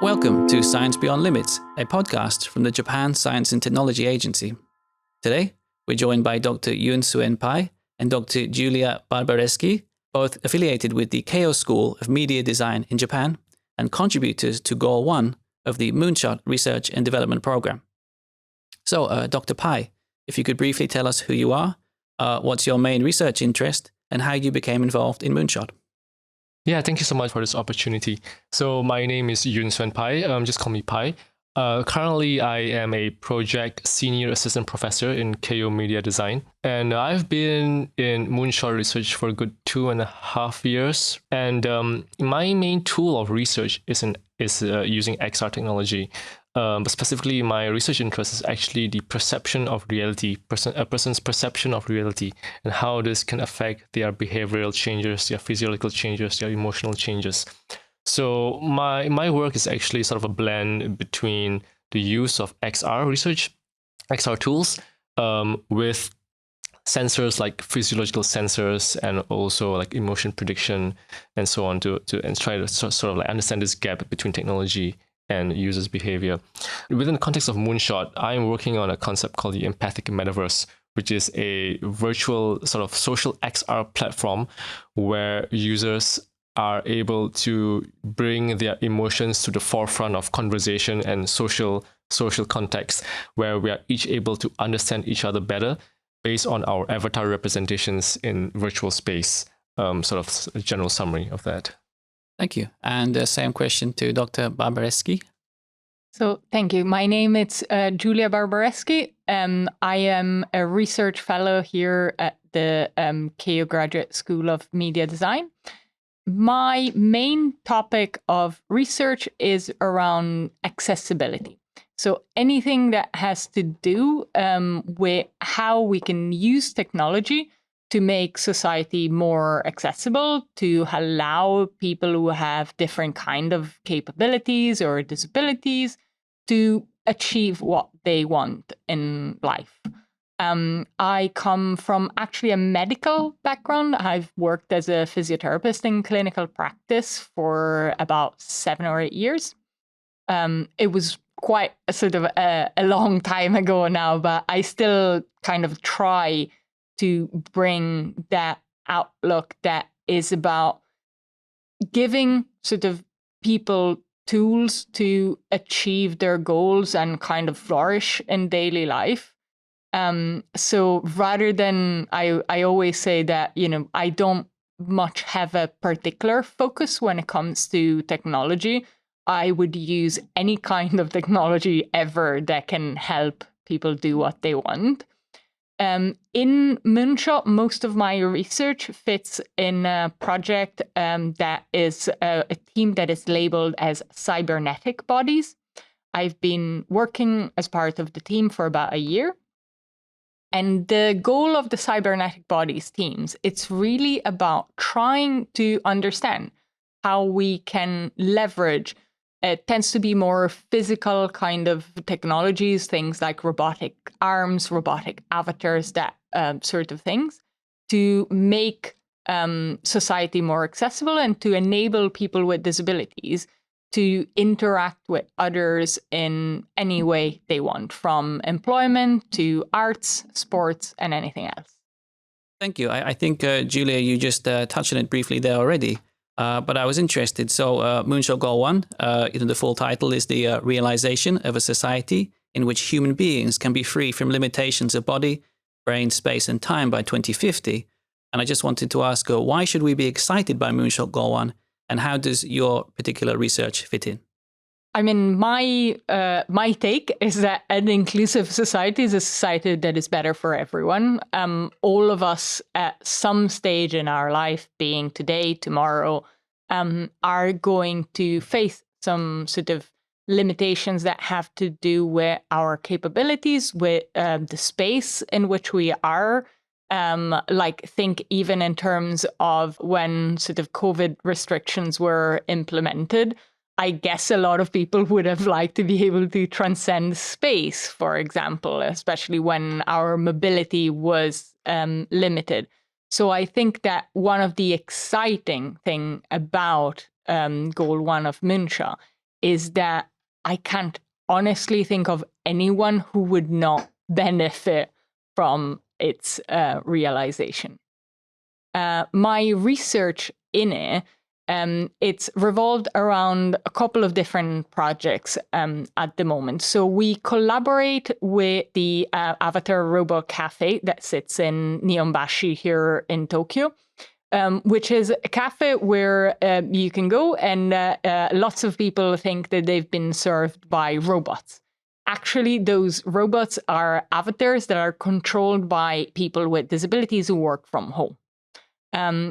Welcome to Science Beyond Limits, a podcast from the Japan Science and Technology Agency. Today, we're joined by Dr. Suen Pai and Dr. Giulia Barbareschi, both affiliated with the Keio School of Media Design in Japan and contributors to Goal 1 of the Moonshot Research and Development Program. So, Dr. Pai, if you could briefly tell us who you are, what's your main research interest, and how you became involved in Moonshot. Yeah, thank you so much for this opportunity. So my name is Suen Pai. Just call me Pai. Currently, I am a project senior assistant professor in Keio Media Design. And I've been in Moonshot research for a good 2.5 years. And my main tool of research is using XR technology. But specifically, my research interest is actually the perception of reality, a person's perception of reality, and how this can affect their behavioral changes, their physiological changes, their emotional changes. So my work is actually sort of a blend between the use of XR research, XR tools, with sensors like physiological sensors and also like emotion prediction and so on to try to sort of like understand this gap between technology and users' behavior. Within the context of Moonshot, I'm working on a concept called the empathic metaverse, which is a virtual sort of social XR platform where users are able to bring their emotions to the forefront of conversation and social context, where we are each able to understand each other better based on our avatar representations in virtual space. Sort of a general summary of that. Thank you. And the same question to Dr. Barbareschi. So thank you. My name is Giulia Barbareschi. I am a research fellow here at the Keio Graduate School of Media Design. My main topic of research is around accessibility. So anything that has to do with how we can use technology to make society more accessible, to allow people who have different kind of capabilities or disabilities to achieve what they want in life. I come from actually a medical background. I've worked as a physiotherapist in clinical practice for about 7 or 8 years. It was quite a sort of a long time ago now, but I still kind of try to bring that outlook that is about giving sort of people tools to achieve their goals and kind of flourish in daily life. So rather than, I always say that, I don't much have a particular focus when it comes to technology. I would use any kind of technology ever that can help people do what they want. In Moonshot, most of my research fits in a project that is a team that is labeled as cybernetic bodies. I've been working as part of the team for about a year. And the goal of the cybernetic bodies teams, it's really about trying to understand how we can leverage. It tends to be more physical kind of technologies, things like robotic arms, robotic avatars, that sort of things, to make society more accessible and to enable people with disabilities to interact with others in any way they want, from employment to arts, sports, and anything else. Thank you. I think, Giulia, you just touched on it briefly there already. But I was interested. So Moonshot Goal 1, the full title is the realization of a society in which human beings can be free from limitations of body, brain, space, and time by 2050. And I just wanted to ask, why should we be excited by Moonshot Goal 1, and how does your particular research fit in? I mean, my take is that an inclusive society is a society that is better for everyone. All of us at some stage in our life, being today, tomorrow, are going to face some sort of limitations that have to do with our capabilities, with the space in which we are. Think even in terms of when sort of COVID restrictions were implemented. I guess a lot of people would have liked to be able to transcend space, for example, especially when our mobility was limited. So I think that one of the exciting thing about Goal 1 of Moonshot is that I can't honestly think of anyone who would not benefit from its realization. My research in it, it's revolved around a couple of different projects at the moment. So we collaborate with the Avatar Robot Cafe that sits in Nihonbashi here in Tokyo, which is a cafe where you can go and lots of people think that they've been served by robots. Actually, those robots are avatars that are controlled by people with disabilities who work from home.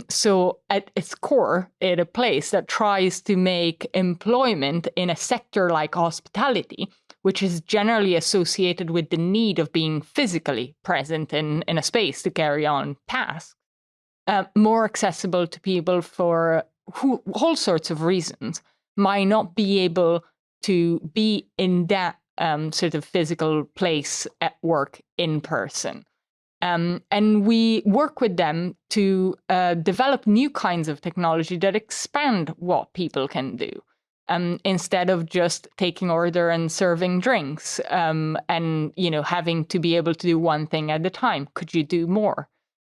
So at its core, it's a place that tries to make employment in a sector like hospitality, which is generally associated with the need of being physically present in a space to carry on tasks, more accessible to people for all sorts of reasons, might not be able to be in that sort of physical place at work in person. And we work with them to develop new kinds of technology that expand what people can do, instead of just taking order and serving drinks, and having to be able to do one thing at a time. Could you do more?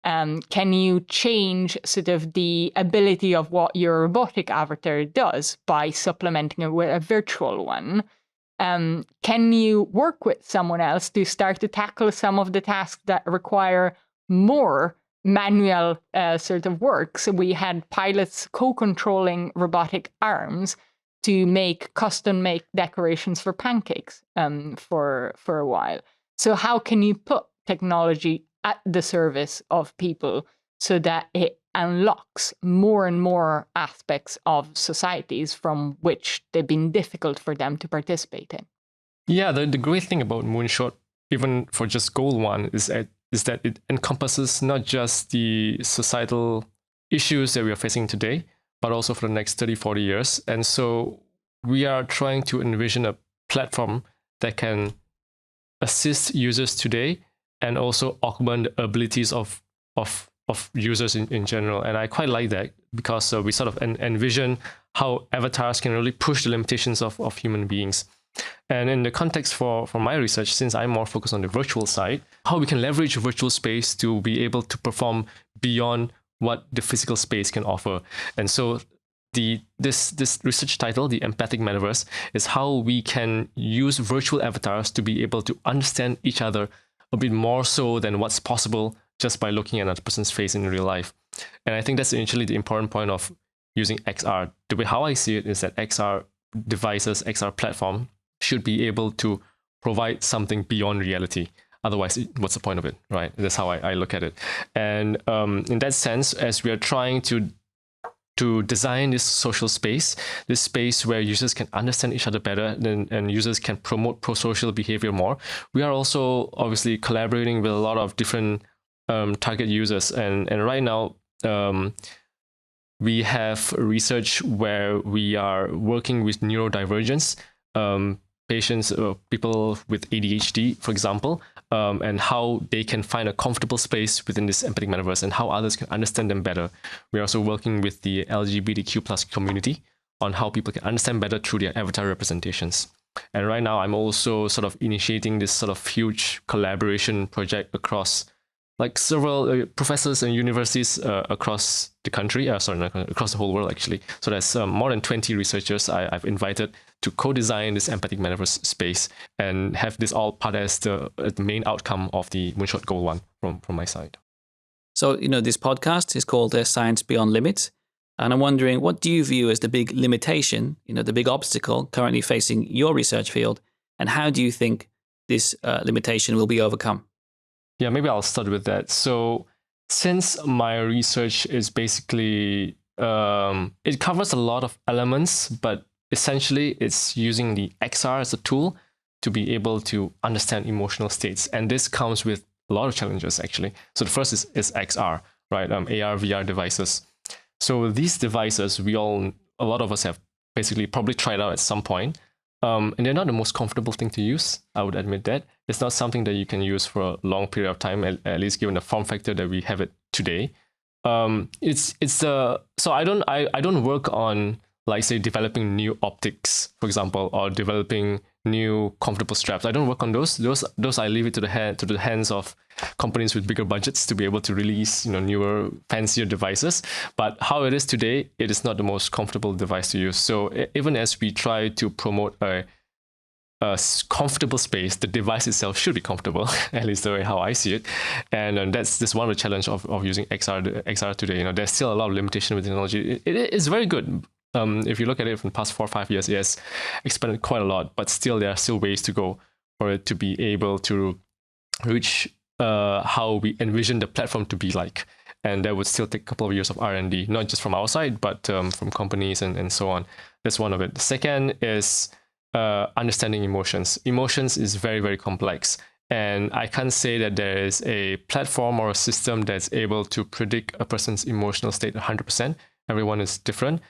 Can you change sort of the ability of what your robotic avatar does by supplementing it with a virtual one? Can you work with someone else to start to tackle some of the tasks that require more manual sort of work? So we had pilots co-controlling robotic arms to make custom-made decorations for pancakes for a while. So how can you put technology at the service of people so that it unlocks more and more aspects of societies from which they've been difficult for them to participate in? Yeah, the great thing about Moonshot, even for just goal one, is that it encompasses not just the societal issues that we are facing today, but also for the next 30, 40 years. And so we are trying to envision a platform that can assist users today and also augment the abilities of users in general. And I quite like that because we sort of envision how avatars can really push the limitations of human beings. And in the context for my research, since I'm more focused on the virtual side, how we can leverage virtual space to be able to perform beyond what the physical space can offer. And so this research title, The Empathic Metaverse, is how we can use virtual avatars to be able to understand each other a bit more so than what's possible just by looking at another person's face in real life. And I think that's initially the important point of using XR. The way how I see it is that XR devices, XR platform should be able to provide something beyond reality. Otherwise, what's the point of it, right? That's how I look at it. And in that sense, as we are trying to design this social space, this space where users can understand each other better and users can promote pro-social behavior more, we are also obviously collaborating with a lot of different target users. And right now, we have research where we are working with neurodivergence patients, people with ADHD, for example, and how they can find a comfortable space within this empathic metaverse and how others can understand them better. We're also working with the LGBTQ+ community on how people can understand better through their avatar representations. And right now, I'm also sort of initiating this sort of huge collaboration project across like several professors and universities across the country, across the whole world, actually. So there's more than 20 researchers I've invited to co-design this empathic metaverse space and have this all part as the main outcome of the Moonshot Goal 1 from my side. So, this podcast is called Science Beyond Limits. And I'm wondering, what do you view as the big limitation, the big obstacle currently facing your research field? And how do you think this limitation will be overcome? Yeah, maybe I'll start with that. So since my research is basically, it covers a lot of elements, but essentially it's using the XR as a tool to be able to understand emotional states. And this comes with a lot of challenges, actually. So the first is XR, right? AR, VR devices. So these devices, a lot of us have basically probably tried out at some point. And they're not the most comfortable thing to use. I would admit that. It's not something that you can use for a long period of time, at least given the form factor that we have it today. So I don't work on like say developing new optics, for example, or developing new comfortable straps. I don't work on those. Those I leave it to the hands of companies with bigger budgets to be able to release, newer, fancier devices. But how it is today, it is not the most comfortable device to use. So even as we try to promote a comfortable space, the device itself should be comfortable, at least the way how I see it. And that's one of the challenge of using XR today. There's still a lot of limitation with technology. It is very good. If you look at it from the past 4 or 5 years, it has expanded quite a lot, but still there are still ways to go for it to be able to reach how we envision the platform to be like. And that would still take a couple of years of R&D, not just from our side, but from companies and so on. That's one of it. The second is understanding emotions. Emotions is very, very complex. And I can't say that there is a platform or a system that's able to predict a person's emotional state 100%. Everyone is different.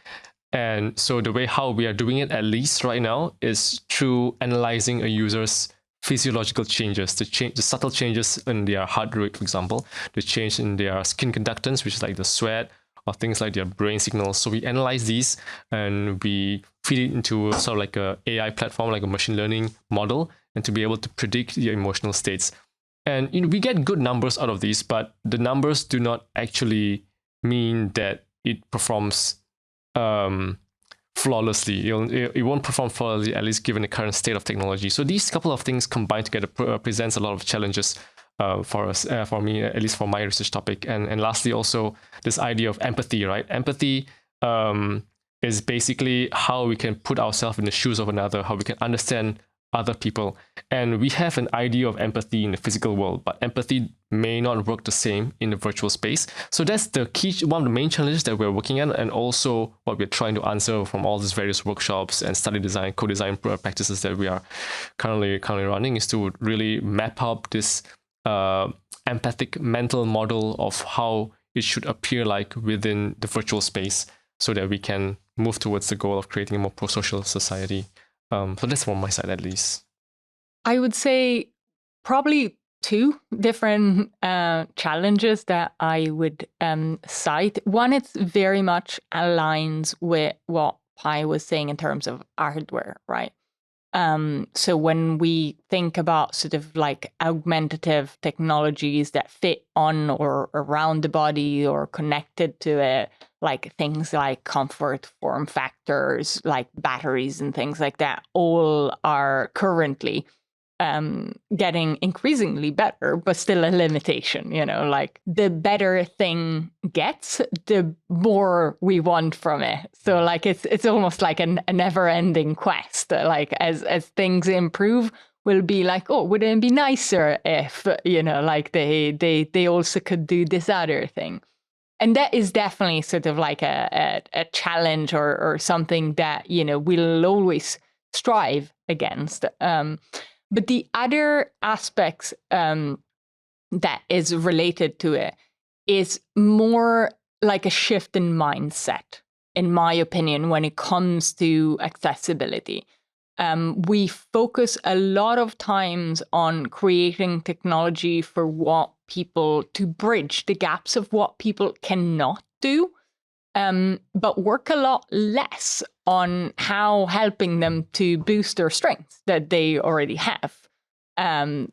And so the way how we are doing it, at least right now, is through analyzing a user's physiological changes, the subtle changes in their heart rate, for example, the change in their skin conductance, which is like the sweat, or things like their brain signals. So we analyze these and we feed it into sort of like a AI platform, like a machine learning model, and to be able to predict your emotional states. And we get good numbers out of these, but the numbers do not actually mean that it performs flawlessly. It won't perform flawlessly, at least given the current state of technology. So these couple of things combined together presents a lot of challenges for us, for me, at least for my research topic. And lastly, also this idea of empathy, right? Empathy is basically how we can put ourselves in the shoes of another, how we can understand other people. And we have an idea of empathy in the physical world, but empathy may not work the same in the virtual space. So that's the key, one of the main challenges that we're working on, and also what we're trying to answer from all these various workshops and study design, co-design practices that we are currently running, is to really map out this empathic mental model of how it should appear like within the virtual space, so that we can move towards the goal of creating a more pro-social society. So that's from my side, at least. I would say probably 2 different challenges that I would cite. One, it's very much aligns with what Pai was saying in terms of hardware, right? So when we think about sort of like augmentative technologies that fit on or around the body or connected to it, like things like comfort form factors, like batteries and things like that, all are currently getting increasingly better, but still a limitation. Like the better thing gets, the more we want from it. So like it's almost like a never-ending quest. Like as things improve, we'll be like, oh, wouldn't it be nicer if like they also could do this other thing. And that is definitely sort of like a challenge or something that we'll always strive against. But the other aspects that is related to it is more like a shift in mindset, in my opinion, when it comes to accessibility. We focus a lot of times on creating technology for what people, to bridge the gaps of what people cannot do, but work a lot less on how helping them to boost their strengths that they already have. And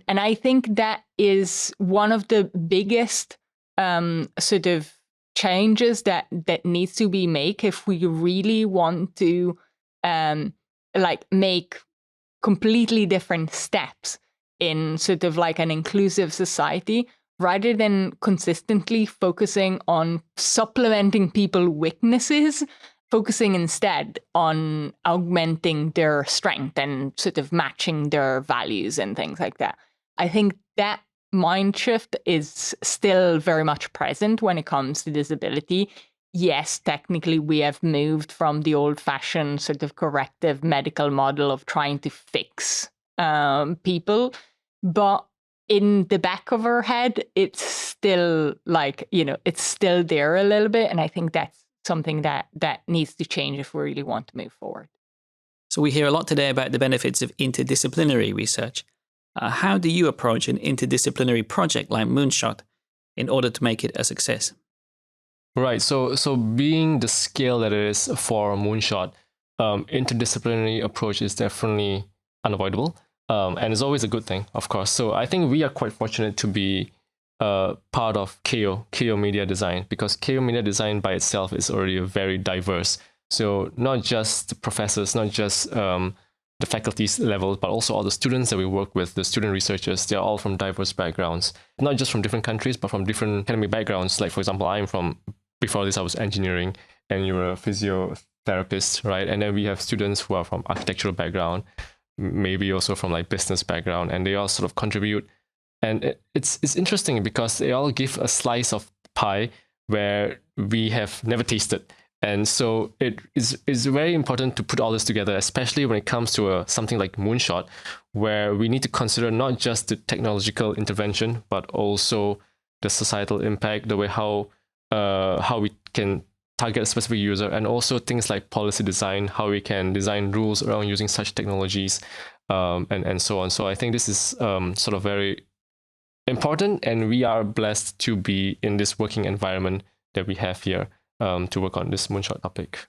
I think that is one of the biggest sort of changes that needs to be made if we really want to like make completely different steps in sort of like an inclusive society, rather than consistently focusing on supplementing people's weaknesses, focusing instead on augmenting their strength and sort of matching their values and things like that. I think that mind shift is still very much present when it comes to disability. Yes, technically we have moved from the old-fashioned sort of corrective medical model of trying to fix people, but in the back of our head, it's still like, it's still there a little bit. And I think that's something that needs to change if we really want to move forward. So we hear a lot today about the benefits of interdisciplinary research. How do you approach an interdisciplinary project like Moonshot in order to make it a success? Right. So being the scale that it is for Moonshot, interdisciplinary approach is definitely unavoidable, and it's always a good thing, of course. So I think we are quite fortunate to be part of Keio Media Design, because Keio Media Design by itself is already very diverse. So not just the professors, not just the faculty's level, but also all the students that we work with, the student researchers, they're all from diverse backgrounds, not just from different countries, but from different academic backgrounds. Like, for example, before this, I was engineering, and you're a physiotherapist, right? And then we have students who are from architectural background, maybe also from like business background, and they all sort of contribute. And it's interesting because they all give a slice of pie where we have never tasted. And so it is very important to put all this together, especially when it comes to something like Moonshot, where we need to consider not just the technological intervention, but also the societal impact, the way how we can target a specific user, and also things like policy design, how we can design rules around using such technologies, and so on. So I think this is sort of very important, and we are blessed to be in this working environment that we have here to work on this Moonshot topic.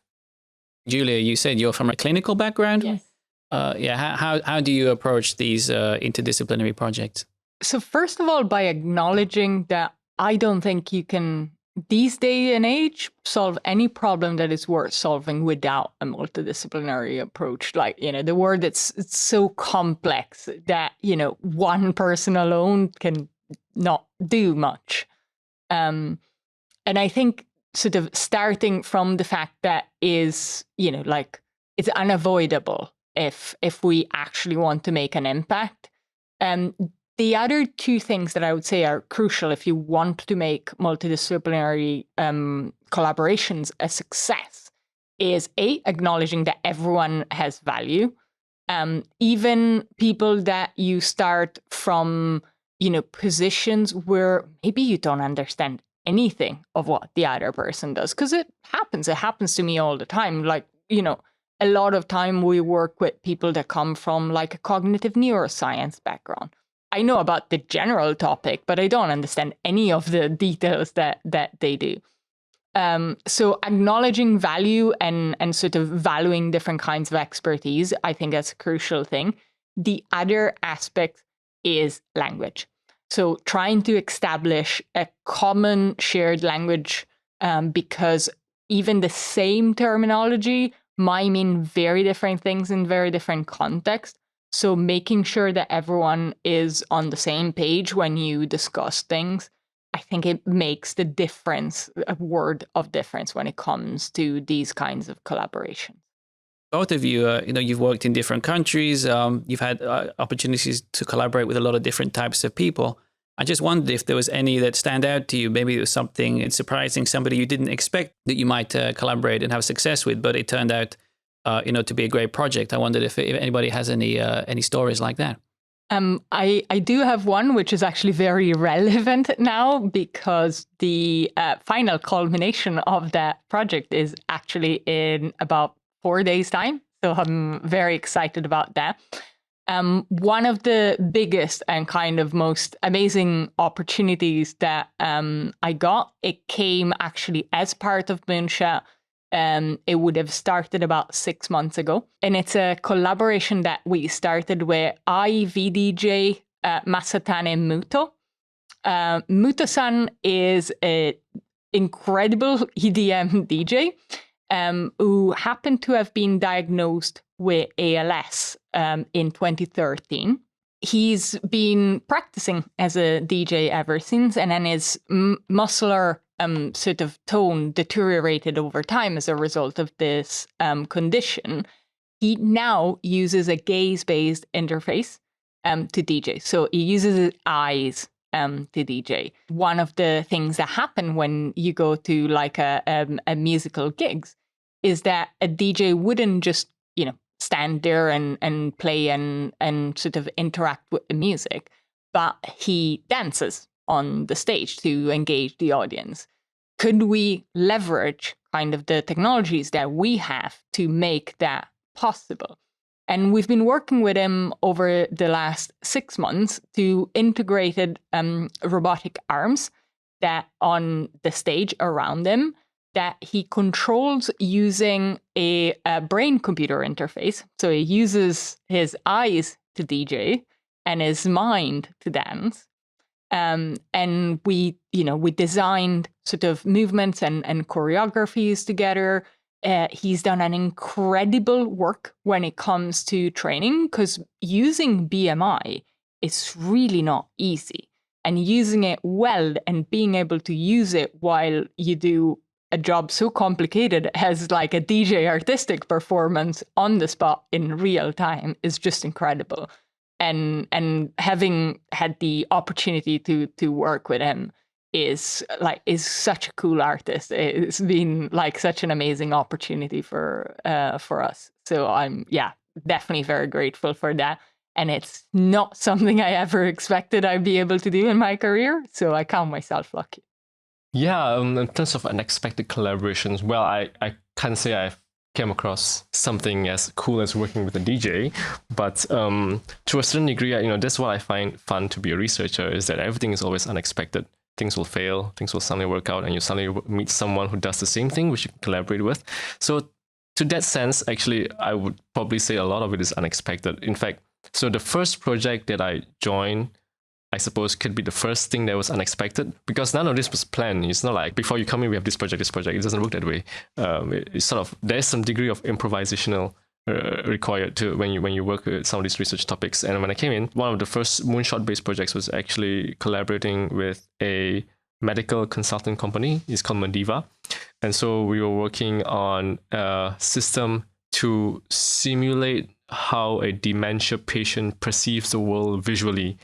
Giulia, you said you're from a clinical background? Yes. How do you approach these interdisciplinary projects? So first of all, by acknowledging that I don't think you can, these day and age, solve any problem that is worth solving without a multidisciplinary approach. Like, the word it's so complex that, one person alone can not do much. And I think sort of starting from the fact that is, it's unavoidable if we actually want to make an impact. The other two things that I would say are crucial if you want to make multidisciplinary collaborations a success is acknowledging that everyone has value. Even people that you start from, positions where maybe you don't understand anything of what the other person does, because it happens to me all the time. Like, a lot of time we work with people that come from like a cognitive neuroscience background. I know about the general topic, but I don't understand any of the details that they do. So acknowledging value and sort of valuing different kinds of expertise, I think that's a crucial thing. The other aspect is language. So trying to establish a common shared language, because even the same terminology might mean very different things in very different contexts. So making sure that everyone is on the same page when you discuss things, I think it makes the difference, a word of difference when it comes to these kinds of collaborations. Both of you, you've worked in different countries. You've had opportunities to collaborate with a lot of different types of people. I just wondered if there was any that stand out to you. Maybe it was something surprising, somebody you didn't expect that you might collaborate and have success with, but it turned out, to be a great project. I wondered if anybody has any stories like that. I do have one, which is actually very relevant now, because the final culmination of that project is actually in about 4 days' time. So I'm very excited about that. One of the biggest and kind of most amazing opportunities that I got, it came actually as part of Moonshot. It would have started about 6 months ago. And it's a collaboration that we started with VDJ Masatane Muto. Muto-san is an incredible EDM DJ who happened to have been diagnosed with ALS in 2013. He's been practicing as a DJ ever since, and then his muscular sort of tone deteriorated over time as a result of this condition. He now uses a gaze-based interface to DJ. So he uses his eyes to DJ. One of the things that happen when you go to like a musical gigs is that a DJ wouldn't just, stand there and play and sort of interact with the music, but he dances on the stage to engage the audience. Could we leverage kind of the technologies that we have to make that possible? And we've been working with him over the last 6 months to integrated robotic arms that on the stage around him that he controls using a brain-computer interface. So he uses his eyes to DJ and his mind to dance. And we designed sort of movements and choreographies together. He's done an incredible work when it comes to training, because using BMI is really not easy. And using it well and being able to use it while you do a job so complicated as like a DJ artistic performance on the spot in real time is just incredible. And having had the opportunity to work with him is such a cool artist. It's been like such an amazing opportunity for us. So I'm definitely very grateful for that. And it's not something I ever expected I'd be able to do in my career. So I count myself lucky. Yeah, in terms of unexpected collaborations, well, I can't say I've came across something as cool as working with a DJ, but to a certain degree, that's what I find fun to be a researcher, is that everything is always unexpected. Things will fail, things will suddenly work out, and you suddenly meet someone who does the same thing, which you can collaborate with. So to that sense, actually, I would probably say a lot of it is unexpected. In fact, so the first project that I joined, I suppose, could be the first thing that was unexpected, because none of this was planned. It's not like before you come in, we have this project. It doesn't work that way. It's sort of, there's some degree of improvisational required to when you work with some of these research topics. And when I came in, one of the first moonshot-based projects was actually collaborating with a medical consulting company. It's called Mediva. And so we were working on a system to simulate how a dementia patient perceives the world visually.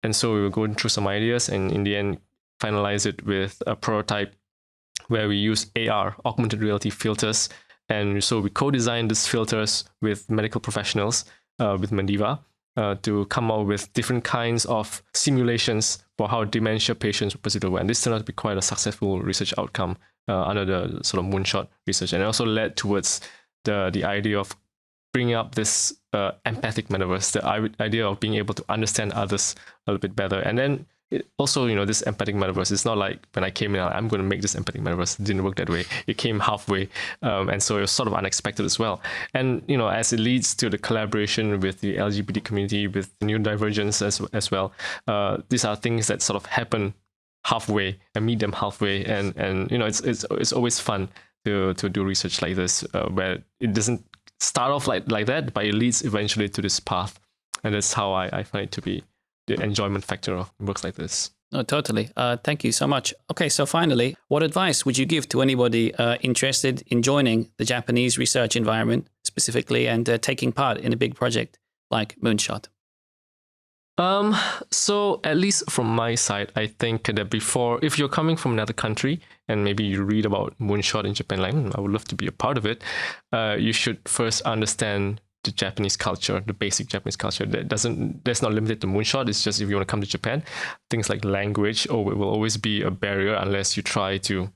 And so we were going through some ideas, and in the end, finalize it with a prototype where we use AR, augmented reality filters. And so we co-designed these filters with medical professionals, with Mediva, to come up with different kinds of simulations for how dementia patients perceive the world. And this turned out to be quite a successful research outcome under the sort of moonshot research. And it also led towards the idea of bringing up this empathic metaverse, the idea of being able to understand others a little bit better. And then also, this empathic metaverse, it's not like when I came in, I'm going to make this empathic metaverse. It didn't work that way. It came halfway. And so it was sort of unexpected as well. And, as it leads to the collaboration with the LGBT community, with neurodivergence as well, these are things that sort of happen halfway and meet them halfway. And it's always fun to do research like this, where it doesn't start off like that, but it leads eventually to this path. And that's how I find it to be the enjoyment factor of works like this. No, totally. Thank you so much. Okay, so finally, what advice would you give to anybody interested in joining the Japanese research environment specifically, and taking part in a big project like Moonshot? So at least from my side, I think that if you're coming from another country and maybe you read about Moonshot in Japan, like, I would love to be a part of it, you should first understand the Japanese culture, the basic Japanese culture. That's not limited to Moonshot. It's just if you want to come to Japan, things like language, it will always be a barrier unless you try to,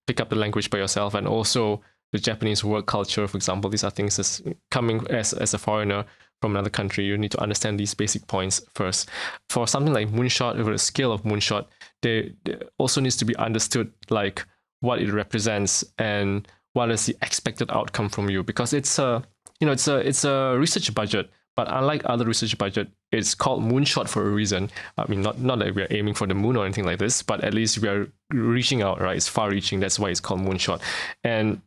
pick up the language by yourself. And also the Japanese work culture, for example, these are things that's coming as a foreigner from another country. You need to understand these basic points first. For something like Moonshot, over the scale of Moonshot, there also needs to be understood like what it represents and what is the expected outcome from you, because it's a research budget. But unlike other research budget, it's called Moonshot for a reason. I mean, not that we're aiming for the moon or anything like this, but at least we are reaching out, right? It's far-reaching. That's why it's called Moonshot. And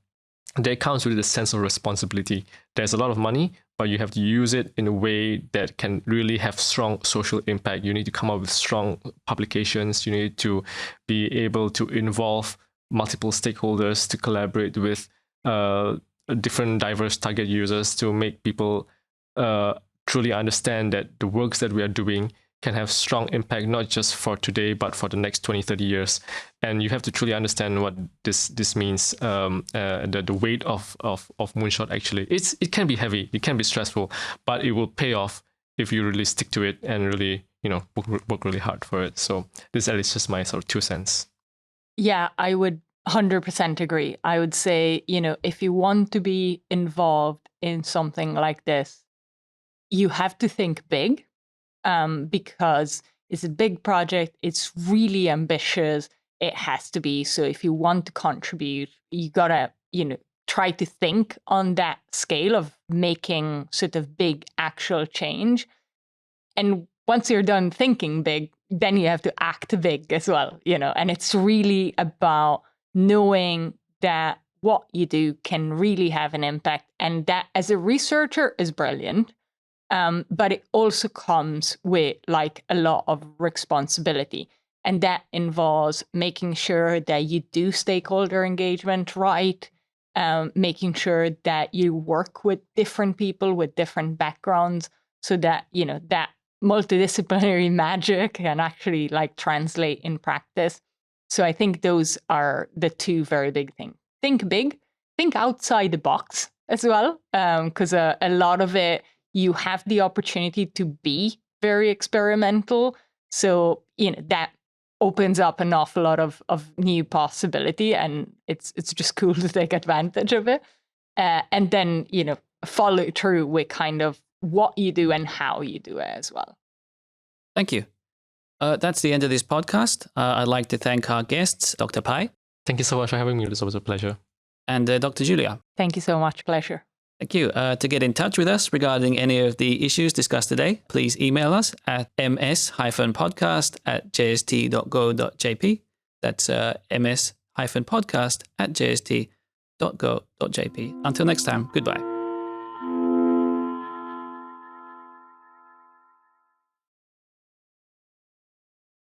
there comes with a sense of responsibility. There's a lot of money, but you have to use it in a way that can really have strong social impact. You need to come up with strong publications. You need to be able to involve multiple stakeholders, to collaborate with different diverse target users, to make people truly understand that the works that we are doing can have strong impact, not just for today, but for the next 20, 30 years. And you have to truly understand what this means, the weight of Moonshot actually. It can be heavy, it can be stressful, but it will pay off if you really stick to it and really, work really hard for it. So this is just my sort of 2 cents. Yeah, I would 100% agree. I would say, if you want to be involved in something like this, you have to think big. Because It's a big project. It's really ambitious. It has to be. So if you want to contribute, you gotta, try to think on that scale of making sort of big actual change. And once you're done thinking big, then you have to act big as well, and it's really about knowing that what you do can really have an impact. And that as a researcher is brilliant. But it also comes with like a lot of responsibility. And that involves making sure that you do stakeholder engagement right, making sure that you work with different people with different backgrounds so that, that multidisciplinary magic can actually like translate in practice. So I think those are the two very big things. Think big, think outside the box as well, because a lot of it, you have the opportunity to be very experimental. So, that opens up an awful lot of new possibility, and it's just cool to take advantage of it. And then, follow through with kind of what you do and how you do it as well. Thank you. That's the end of this podcast. I'd like to thank our guests, Dr. Pai. Thank you so much for having me. It was always a pleasure. And Dr. Giulia. Thank you so much. Pleasure. Thank you. To get in touch with us regarding any of the issues discussed today, please email us at ms-podcast@jst.go.jp. That's ms-podcast@jst.go.jp. Until next time, goodbye.